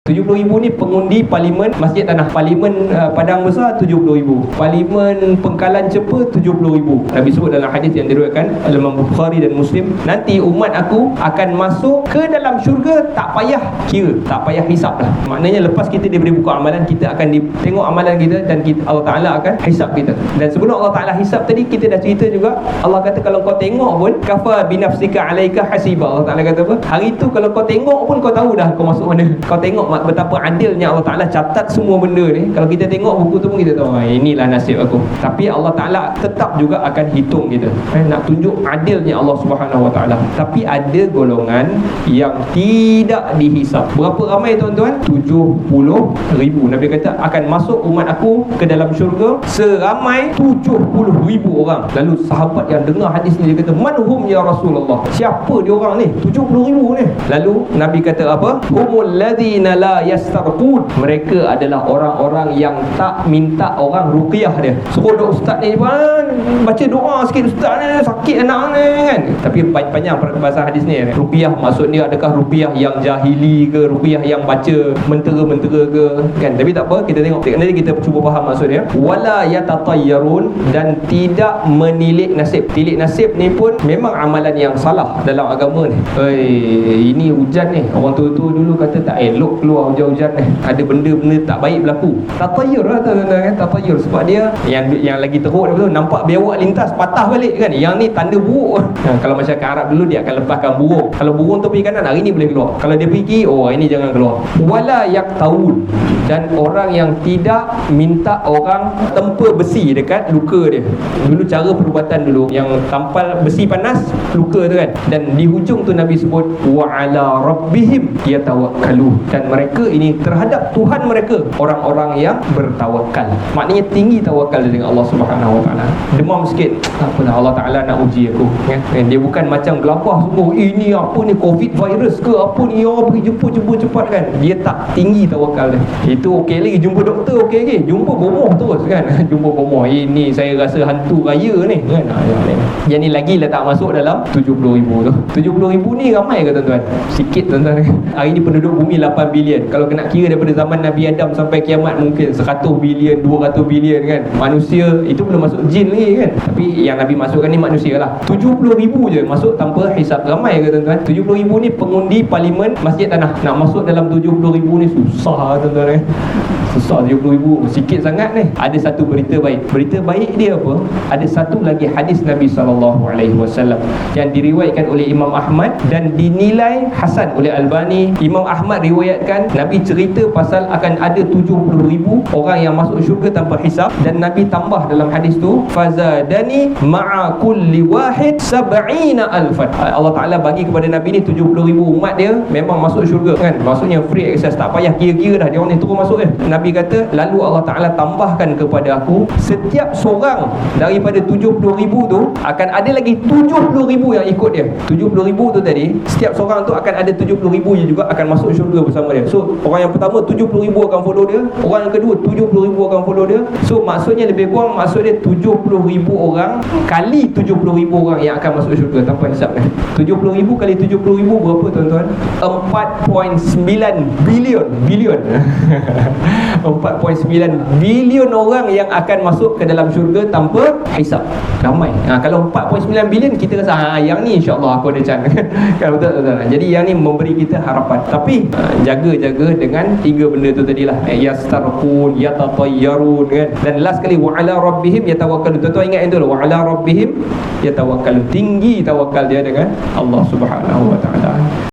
70,000 ni pengundi parlimen Masjid Tanah. Parlimen Padang Besar 70,000. Parlimen Pengkalan Cepa 70,000. Nabi sebut dalam hadis yang diriwayatkan oleh Imam Bukhari dan Muslim, nanti umat aku akan masuk ke dalam syurga tak payah kira, tak payah hisap lah. Maknanya lepas kita diberi buku amalan, kita akan tengok amalan kita dan Allah Ta'ala akan hisap kita. Dan sebelum Allah Ta'ala hisap tadi, kita dah cerita juga, Allah kata kalau kau tengok pun kafa binafsika alaika hasiba. Allah Ta'ala kata apa? Hari tu kalau kau tengok pun kau tahu dah kau masuk mana. Kau tengok betapa adilnya Allah Ta'ala catat semua benda ni. Kalau kita tengok buku tu pun kita tahu, inilah nasib aku. Tapi Allah Ta'ala tetap juga akan hitung kita. Nak tunjuk adilnya Allah Subhanahu Wa Ta'ala. Tapi ada golongan yang tidak dihisap. Berapa ramai tuan-tuan? 70,000. Nabi kata akan masuk umat aku ke dalam syurga seramai 70,000 orang. Lalu sahabat yang dengar hadis ni dia kata, manhum ya Rasulullah? Siapa dia orang ni? 70,000 ni. Lalu Nabi kata apa? Humul ladzina la yastarqun. Mereka adalah orang-orang yang tak minta orang ruqyah dia. Suruh dok ustaz ni baca doa sikit, ustaz ni sakit anak ni kan. Tapi panjang perbahasan hadis ni. Ruqyah maksud dia adakah ruqyah yang jahili ke, ruqyah yang baca mentera-mentera ke kan. Tapi tak apa, kita tengok nanti kita cuba faham maksud dia. Wala yatatayyarun, dan tidak menilik nasib. Tilik nasib ni pun memang amalan yang salah dalam agama ni. Ini hujan ni, orang tua-tua dulu kata tak elok keluar hujan-hujan ni, ada benda-benda tak baik berlaku. Tatayyur lah tuan-tuan kan, tatayyur. Sebab dia yang lagi teruk dia nampak biawak lintas patah balik kan. Yang ni tanda buruk. Kalau masyarakat Arab dulu dia akan lepaskan burung. Kalau burung tu pergi kanan, hari ni boleh keluar. Kalau dia pergi, ini jangan keluar. Wala yaktawun, dan orang yang tidak minta orang tempa besi dekat luka dia. Dulu cara perubatan dulu yang tampal besi panas luka tu kan. Dan di hujung tu Nabi sebut wa ala rabbihim yatawakkalun, dan mereka ini terhadap Tuhan mereka orang-orang yang bertawakal. Maknanya tinggi tawakal dengan Allah Subhanahu Wa Taala. Demam sikit, apalah, Allah Taala nak uji aku kan. Dia bukan macam gelapah sungguh, ini apa ni, covid virus ke apa ni, pergi jumpa cepat kan. Dia tak tinggi tawakal dia. Itu okey lagi, jumpa doktor okey lagi, jumpa bomoh terus kan. Jumpa bomoh, ini saya rasa hantu raya ni kan. Yang ni lagi lah tak masuk dalam 70,000 tu. 70,000 ni ramai ke tuan-tuan? Sikit tuan-tuan. Hari ni penduduk bumi 8 bilion. Kalau kena kira daripada zaman Nabi Adam sampai kiamat mungkin 100 bilion, 200 bilion kan. Manusia itu belum masuk jin lagi kan. Tapi yang Nabi masukkan ni manusia lah. 70,000 je masuk tanpa hisap. Ramai ke tuan-tuan? 70,000 ni pengundi parlimen Masjid Tanah. Nak masuk dalam 70,000 ni susah tuan-tuan. Susah 70,000, sikit sangat ni. Ada satu berita baik. Berita baik dia apa? Ada satu lagi hadis Nabi SAW yang diriwayatkan oleh Imam Ahmad dan dinilai hasan oleh Albani. Imam Ahmad riwayatkan Nabi cerita pasal akan ada 70,000 orang yang masuk syurga tanpa hisab, dan Nabi tambah dalam hadis tu fazadani ma'a kulli wahid 70,000. Allah Ta'ala bagi kepada Nabi ni 70,000 umat dia memang masuk syurga kan. Maksudnya free access, tak payah kira-kira dah dia orang ni terus masuk kan. Nabi kata lalu Allah Ta'ala tambahkan kepada aku, setiap seorang daripada 70,000 tu akan ada lagi 70,000 yang ikut dia. 70,000 tu tadi, setiap seorang tu akan ada 70,000 yang juga akan masuk syurga bersama dia. So orang yang pertama 70,000 akan follow dia, orang yang kedua 70,000 akan follow dia. So maksudnya lebih kurang, maksud dia 70,000 orang kali 70,000 orang yang akan masuk syurga tanpa hisab ni. 70,000 kali 70,000 berapa tuan-tuan? 4.9 bilion 4.9 bilion orang yang akan masuk ke dalam syurga tanpa hisab. Ramai. Kalau 4.9 bilion kita rasa yang ni insya-Allah aku ada chance. Kan betul. Jadi yang ni memberi kita harapan. Tapi jaga-jaga dengan tiga benda tu tadilah. Yastarqun, yatatayyarun kan. Dan last kali wa ala rabbihim yatawakkalun. Tuan-tuan ingat itu lah, wa ala rabbihim yatawakkalun. Tinggi tawakal dia dengan Allah Subhanahu Wa Taala.